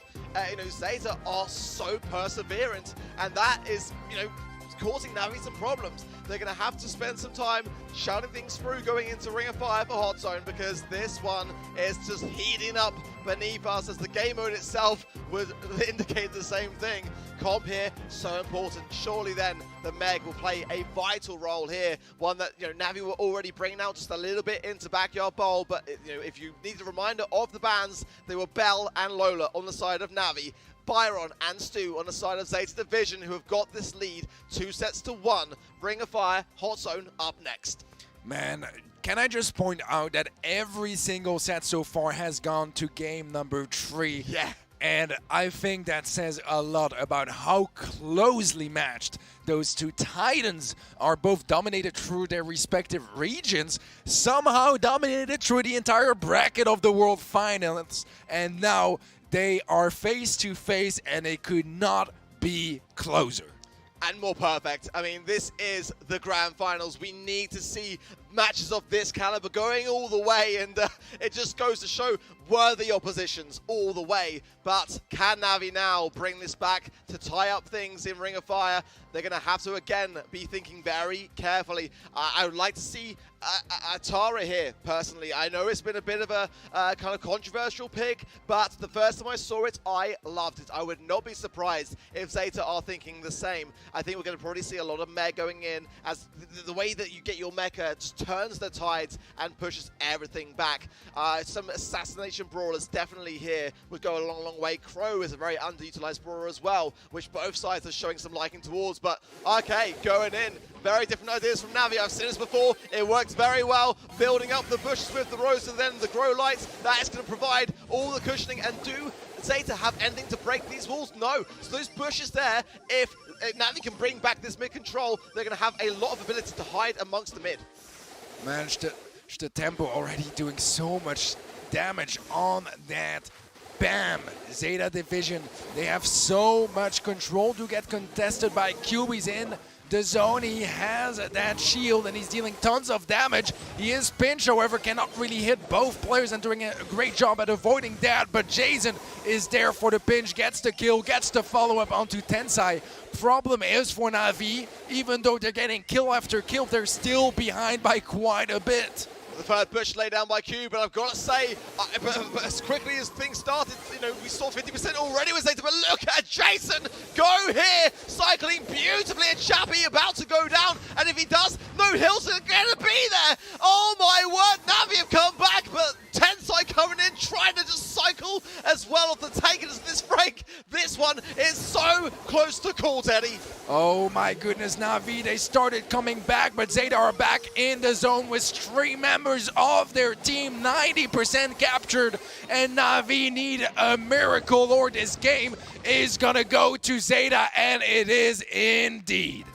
S2: You know, Zeta are so perseverant, and that is, you know, causing NaVi some problems. They're going to have to spend some time shouting things through going into Ring of Fire for Hot Zone, because this one is just heating up beneath us, as the game mode itself would indicate the same thing. Comp here, so important. Surely then the Meg will play a vital role here. One that, NaVi were already bringing out just a little bit into Backyard Bowl, but if you need a reminder of the bans, they were Bell and Lola on the side of NaVi, Byron and Stu on the side of Zeta Division, who have got this lead 2-1. Ring of Fire, Hot Zone up next.
S1: Man, can I just point out that every single set so far has gone to game number 3?
S2: Yeah.
S1: And I think that says a lot about how closely matched those two titans are, both dominated through their respective regions, somehow dominated through the entire bracket of the World Finals, and now they are face to face and it could not be closer.
S2: And more perfect. I mean, this is the Grand Finals. We need to see matches of this caliber going all the way, and it just goes to show worthy oppositions all the way. But can NaVi now bring this back to tie up things in Ring of Fire? They're going to have to, again, be thinking very carefully. I would like to see Tara here, personally. I know it's been a bit of a kind of controversial pick, but the first time I saw it, I loved it. I would not be surprised if Zeta are thinking the same. I think we're going to probably see a lot of mech going in, as the way that you get your mecha just turns the tides and pushes everything back. Some assassination brawlers definitely here would go a long way. Crow is a very underutilized brawler as well, which both sides are showing some liking towards. But okay, going in. Very different ideas from NaVi. I've seen this before. It works very well. Building up the bushes with the rose and then the grow lights. That is going to provide all the cushioning. And do Zeta have anything to break these walls? No. So those bushes there, if NaVi can bring back this mid control, they're going to have a lot of ability to hide amongst the mid.
S1: Man, the tempo already doing so much damage on that. Bam! Zeta Division, they have so much control to get contested by QBs in the zone. He has that shield and he's dealing tons of damage. He is pinched, however, cannot really hit both players and doing a great job at avoiding that. But Jason is there for the pinch, gets the kill, gets the follow-up onto Tensai. Problem is for NaVi, even though they're getting kill after kill, they're still behind by quite a bit.
S2: The third push laid down by Q, but I've got to say, as quickly as things started, we saw 50% already with Zeta, but look at Jason go here, cycling beautifully, and Chappie about to go down, and if he does, no hills are going to be there. Oh my word, NaVi have come back, but Tensai coming in, trying to just cycle as well off the take, and as this break, this one is so close to call, Teddy.
S1: Oh my goodness, NaVi, they started coming back, but Zeta are back in the zone with 3 members of their team, 90% captured, and NaVi need a miracle or this game is gonna go to Zeta, and it is indeed.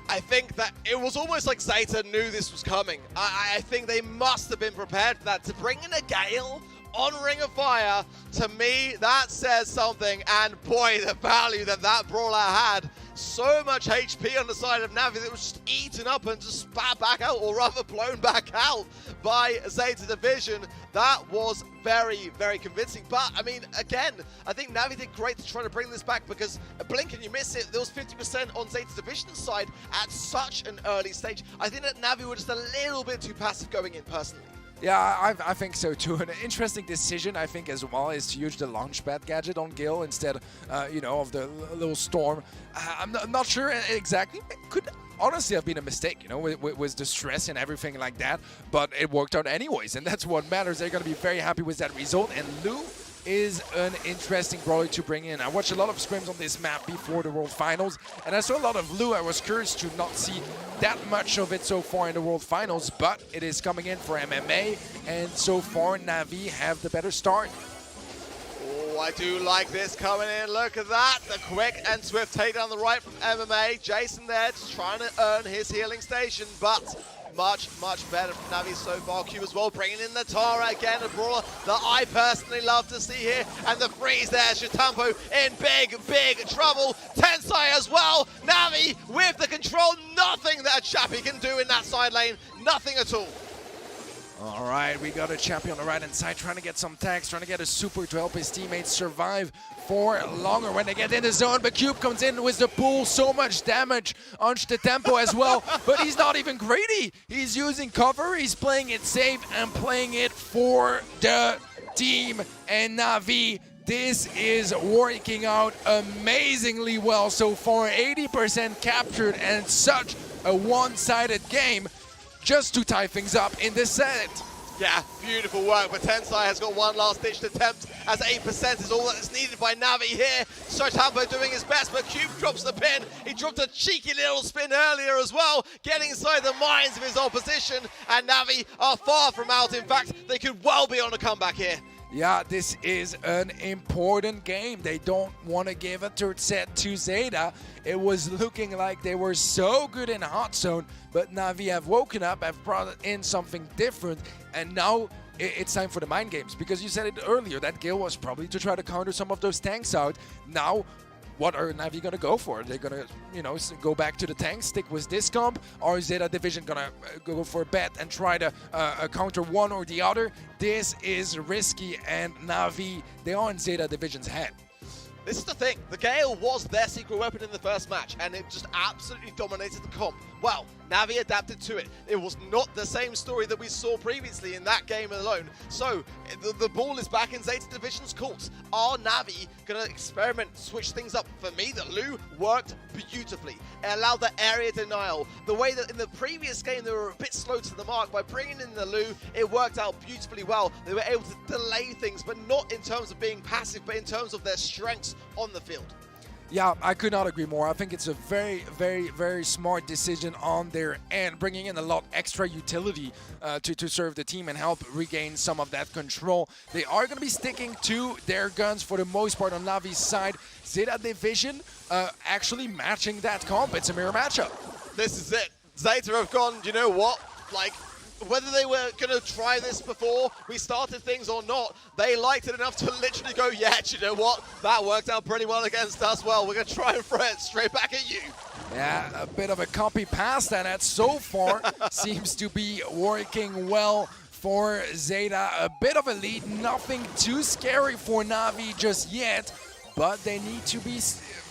S2: I think that it was almost like Zeta knew this was coming. I think they must have been prepared for that. To bring in a Gale on Ring of Fire, to me, that says something. And boy, the value that brawler had. So much HP on the side of NaVi that was just eaten up and just spat back out, or rather blown back out by Zeta Division. That was very, very convincing. But, I mean, again, I think NaVi did great to try to bring this back, because blink and you miss it. There was 50% on Zeta Division's side at such an early stage. I think that NaVi were just a little bit too passive going in, personally.
S1: Yeah, I think so too. An interesting decision, I think, as well, is to use the launchpad gadget on Gil instead, of the little storm. I'm not sure exactly. It could honestly have been a mistake, with the stress and everything like that. But it worked out anyways, and that's what matters. They're going to be very happy with that result. And Lou is an interesting brawler to bring in. I watched a lot of scrims on this map before the World Finals, and I saw a lot of Lou. I was curious to not see that much of it so far in the World Finals, but it is coming in for MMA, and so far NaVi have the better start.
S2: Oh, I do like this coming in. Look at that. The quick and swift takedown the right from MMA. Jason there just trying to earn his healing station, but much better from NaVi so far. Q as well, bringing in the Tara again, a brawler that I personally love to see here. And the freeze there, Shatampo in big trouble. Tensai as well. NaVi with the control. Nothing that Chappie can do in that side lane. Nothing at all.
S1: All right, we got a champion on the right-hand side trying to get some tags, trying to get a super to help his teammates survive for longer when they get in the zone. But Cube comes in with the pool, so much damage on the tempo as well. But he's not even greedy. He's using cover, he's playing it safe and playing it for the team and NaVi. This is working out amazingly well so far. 80% captured and such a one-sided game just to tie things up in this set.
S2: Yeah, beautiful work, but Tensai has got one last-ditched attempt as 8% is all that is needed by NaVi here. So Tampo doing his best, but Cube drops the pin. He dropped a cheeky little spin earlier as well, getting inside the minds of his opposition, and NaVi are far from out. In fact, they could well be on a comeback here.
S1: Yeah, this is an important game. They don't want to give a third set to Zeta. It was looking like they were so good in hot zone, but NaVi have woken up, have brought in something different, and now it's time for the mind games. Because you said it earlier, that Gale was probably to try to counter some of those tanks out. Now, what are NaVi gonna go for? They're gonna, go back to the tank, stick with this comp, or Zeta Division gonna go for a bet and try to counter one or the other? This is risky, and NaVi, they are in Zeta Division's head.
S2: This is the thing, the Gale was their secret weapon in the first match, and it just absolutely dominated the comp. Well, NaVi adapted to it. It was not the same story that we saw previously in that game alone. So, the ball is back in Zeta Division's court. Are NaVi going to experiment, switch things up? For me, the Lu worked beautifully. It allowed the area denial. The way that in the previous game they were a bit slow to the mark, by bringing in the Lu, it worked out beautifully well. They were able to delay things, but not in terms of being passive, but in terms of their strengths on the field.
S1: Yeah, I could not agree more. I think it's a very, very, very smart decision on their end, bringing in a lot extra utility to serve the team and help regain some of that control. They are going to be sticking to their guns for the most part on NaVi's side. Zeta Division actually matching that comp. It's a mirror matchup.
S2: This is it. Zeta have gone, you know what? Like, whether they were going to try this before we started things or not, they liked it enough to literally go, yeah, you know what? That worked out pretty well against us. Well, we're going to try and throw it straight back at you.
S1: Yeah, a bit of a copy paste, and that so far seems to be working well for Zeta. A bit of a lead, nothing too scary for NaVi just yet, but they need to be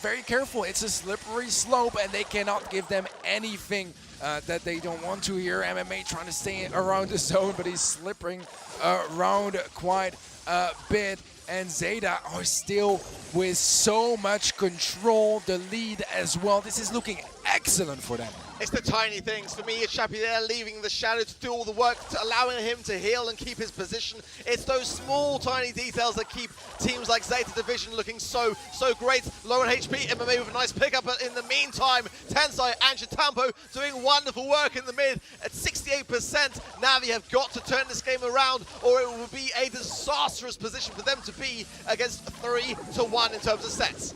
S1: very careful. It's a slippery slope, and they cannot give them anything that they don't want to here. MMA trying to stay around the zone, but he's slipping around quite a bit. And Zeta are still with so much control, the lead as well. This is looking excellent for them.
S2: It's the tiny things. For me, it's Chappie there leaving the shadow to do all the work, allowing him to heal and keep his position. It's those small, tiny details that keep teams like Zeta Division looking so great. Low on HP, MMA with a nice pickup, but in the meantime, Tensai and Tampo doing wonderful work in the mid at 68%. NaVi have got to turn this game around, or it will be a disastrous position for them to be against 3-1 in terms of sets.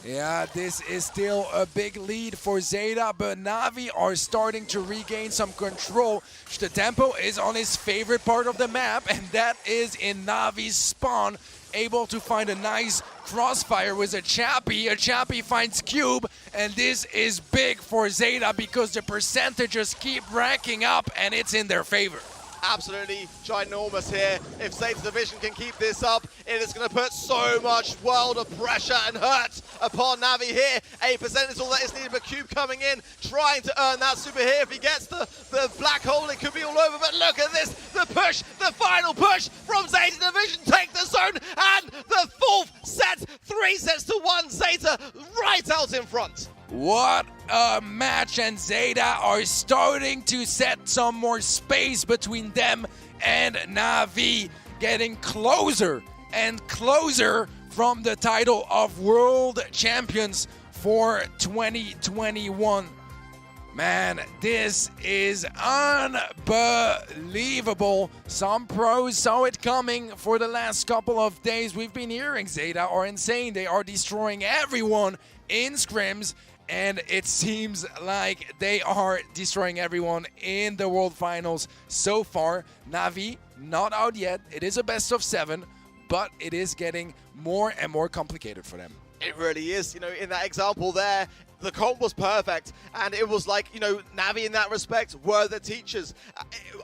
S1: Yeah, this is still a big lead for Zeta, but NaVi are starting to regain some control. The tempo is on his favorite part of the map, and that is in NaVi's spawn. Able to find a nice crossfire with a Chappie. A Chappie finds Cube, and this is big for Zeta because the percentages keep racking up, and it's in their favor.
S2: Absolutely ginormous here. If Zeta Division can keep this up, it is going to put so much world of pressure and hurt upon NaVi here. 8% is all that is needed, but Cube coming in, trying to earn that super here. If he gets the black hole, it could be all over, but look at this, the push, the final push from Zeta Division, take the zone, and the fourth set, 3-1, Zeta right out in front.
S1: What a match, and Zeta are starting to set some more space between them and NaVi, getting closer and closer from the title of World Champions for 2021. Man, this is unbelievable. Some pros saw it coming for the last couple of days. We've been hearing Zeta are insane. They are destroying everyone in scrims. And it seems like they are destroying everyone in the World Finals so far. NaVi, not out yet. It is a best of 7, but it is getting more and more complicated for them.
S2: It really is. You know, in that example there, the comp was perfect, and it was like, you know, NaVi in that respect were the teachers.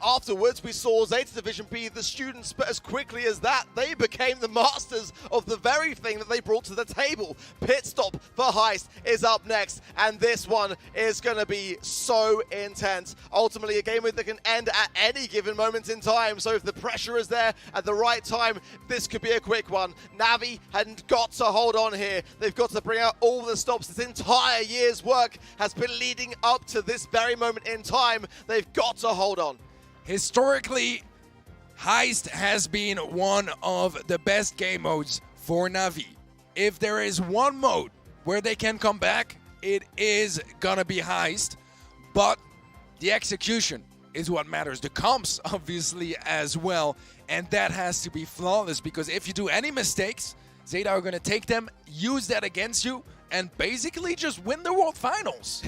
S2: Afterwards, we saw Zeta Division be the students, but as quickly as that, they became the masters of the very thing that they brought to the table. Pit Stop for Heist is up next, and this one is going to be so intense. Ultimately, a game that can end at any given moment in time, so if the pressure is there at the right time, this could be a quick one. NaVi hadn't got to hold on here. They've got to bring out all the stops. This entire year's work has been leading up to this very moment in time. They've got to hold on.
S1: Historically, Heist has been one of the best game modes for NaVi. If there is one mode where they can come back, it is gonna be Heist, but the execution is what matters. The comps, obviously, as well, and that has to be flawless, because if you do any mistakes, Zeta are gonna take them, use that against you, and basically just win the World Finals.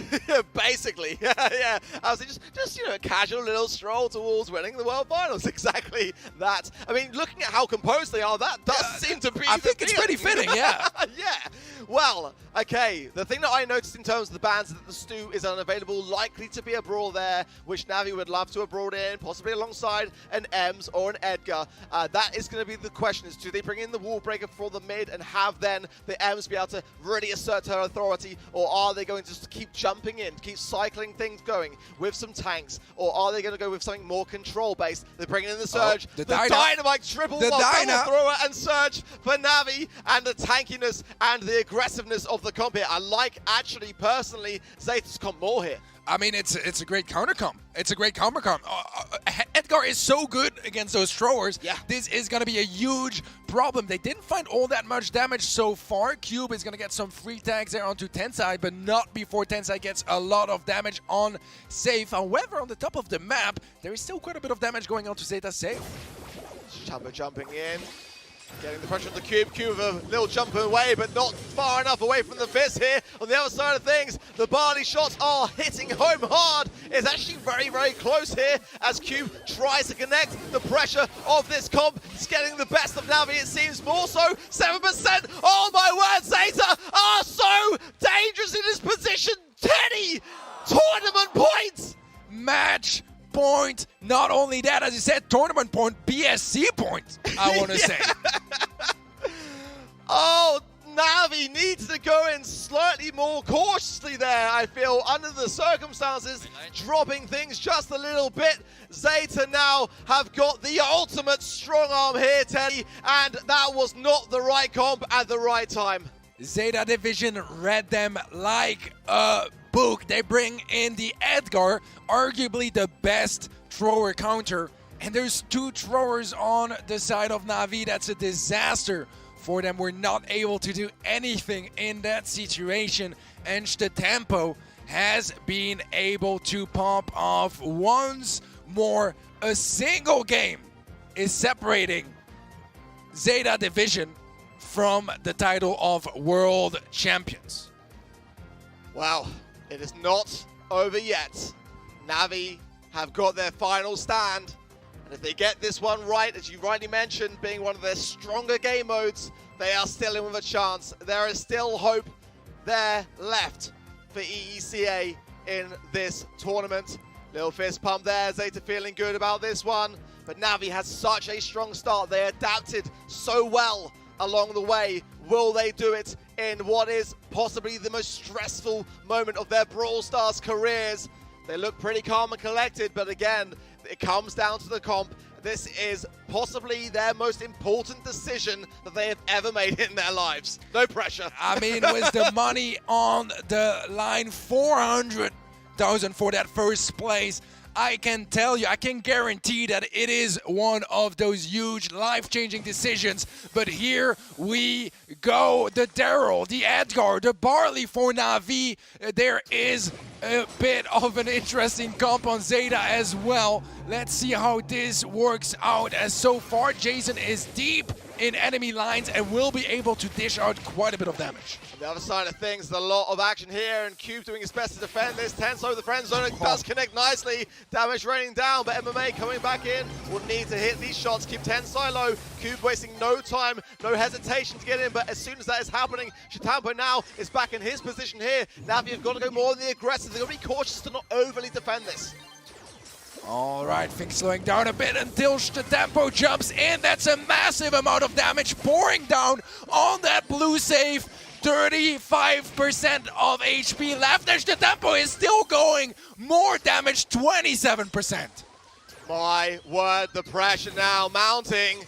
S2: Basically, yeah. I was just, you know, a casual little stroll towards winning the World Finals. Exactly that. I mean, looking at how composed they are, that does seem to be
S1: I think it's pretty fitting, yeah.
S2: Yeah. Well, okay. The thing that I noticed in terms of the bans is that the Stew is unavailable, likely to be a Brawl there, which NaVi would love to have brought in, possibly alongside an Ems or an Edgar. That is going to be the question, is do they bring in the Wall Breaker for the mid and have then the Ems be able to really assert her authority, or are they going to just keep jumping in, keep cycling things going with some tanks, or are they going to go with something more control-based? They're bringing in the Surge, the Dynamite triple, double thrower and Surge for NaVi, and the tankiness and the aggressiveness of the comp here. I like, actually, personally, Zeta's comp more here.
S1: I mean, it's a great counter comp. It's a great counter comp. Edgar is so good against those throwers.
S2: Yeah.
S1: This is going to be a huge problem. They didn't find all that much damage so far. Cube is going to get some free tags there onto Tensai, but not before Tensai gets a lot of damage on Safe. However, on the top of the map, there is still quite a bit of damage going on to Zeta Safe.
S2: Chamba jumping in. Getting the pressure on the Cube. Cube a little jump away, but not far enough away from the Fizz here. On the other side of things, the Barley shots are hitting home hard. It's actually very, very close here as Cube tries to connect. The pressure of this comp is getting the best of NaVi, it seems more so. 7%. Oh my word, Zeta are so dangerous in this position. 10 tournament points.
S1: Match point. Not only that, as you said, tournament point, BSC point, I want to say.
S2: Oh, NaVi needs to go in slightly more cautiously there, I feel, under the circumstances, dropping things just a little bit. Zeta now have got the ultimate strong arm here, Teddy, and that was not the right comp at the right time.
S1: Zeta Division read them like a book. They bring in the Edgar, arguably the best thrower counter, and there's two throwers on the side of NaVi. That's a disaster for them. We're not able to do anything in that situation, and the tempo has been able to pop off once more. A single game is separating Zeta Division from the title of World Champions.
S2: Wow, it is not over yet. NaVi have got their final stand, and if they get this one right, as you rightly mentioned, being one of their stronger game modes, they are still in with a chance. There is still hope there left for EECA in this tournament. Little fist pump there, Zeta feeling good about this one, but NaVi has such a strong start. They adapted so well along the way. Will they do it in what is possibly the most stressful moment of their Brawl Stars careers? They look pretty calm and collected, but again, it comes down to the comp. This is possibly their most important decision that they have ever made in their lives. No pressure.
S1: I mean, with the money on the line, 400,000 for that first place, I can tell you, I can guarantee that it is one of those huge life-changing decisions. But here we go. The Daryl, the Edgar, the Barley for NaVi. There is a bit of an interesting comp on Zeta as well. Let's see how this works out. As so far, Jason is deep in enemy lines and will be able to dish out quite a bit of damage.
S2: On the other side of things, there's a lot of action here, and Cube doing his best to defend this. Tenso, the friend zone, does connect nicely. Damage raining down, but MMA coming back in. Will need to hit these shots, keep Tensai low. Cube wasting no time, no hesitation to get in, but as soon as that is happening, Shitampo now is back in his position here. NaVi have got to go more than the aggressive. They've got to be cautious to not overly defend this.
S1: All right, things slowing down a bit until Shitampo jumps in. That's a massive amount of damage pouring down on that blue save. 35% of HP left, and Shitampo is still going. More damage, 27%.
S2: My word, the pressure now mounting.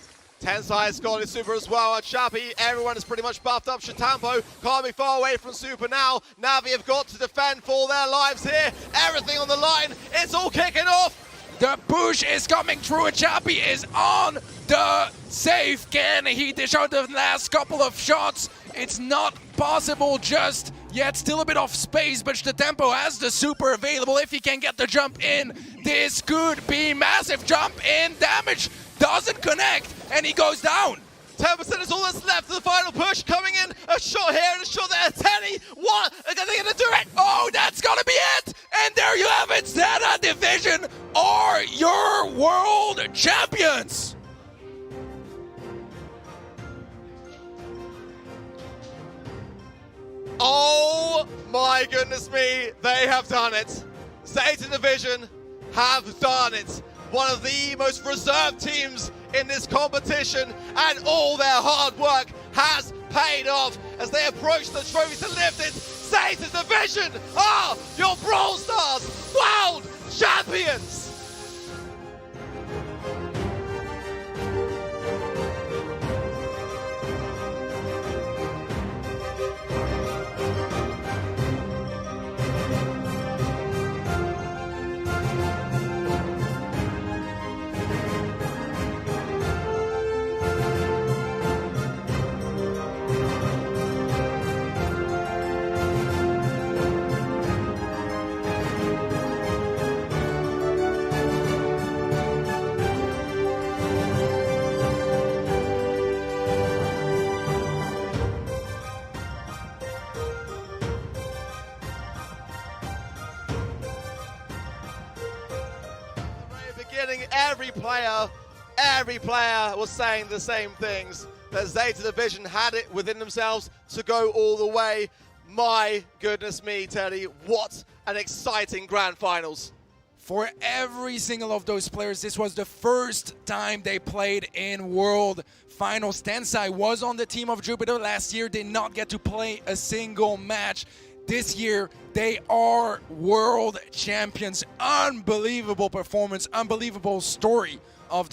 S2: Tensai has got his super as well, and Chappy, everyone is pretty much buffed up. Shitampo can't be far away from super now. NaVi have got to defend for their lives here. Everything on the line, it's all kicking off.
S1: The push is coming through, and Chappy is on the save. Can he dish out the last couple of shots? It's not possible just yet. Still a bit off space, but Shitampo has the super available. If he can get the jump in, this could be massive. Jump in, damage doesn't connect, and he goes down.
S2: 10% is all that's left for the final push. Coming in, a shot here and a shot there. Teddy, what? Are they going to do it?
S1: Oh, that's going to be it. And there you have it. Zeta Division are your world champions.
S2: Oh my goodness me, they have done it. Zeta Division have done it. One of the most reserved teams in this competition, and all their hard work has paid off as they approach the trophy to lift it. Zeta Division are your Brawl Stars World Champions! Every player was saying the same things, that Zeta Division had it within themselves to go all the way. My goodness me, Teddy, what an exciting grand finals.
S1: For every single of those players, this was the first time they played in World Finals. Tensai was on the team of Jupiter last year, did not get to play a single match. This year, they are world champions. Unbelievable performance, unbelievable story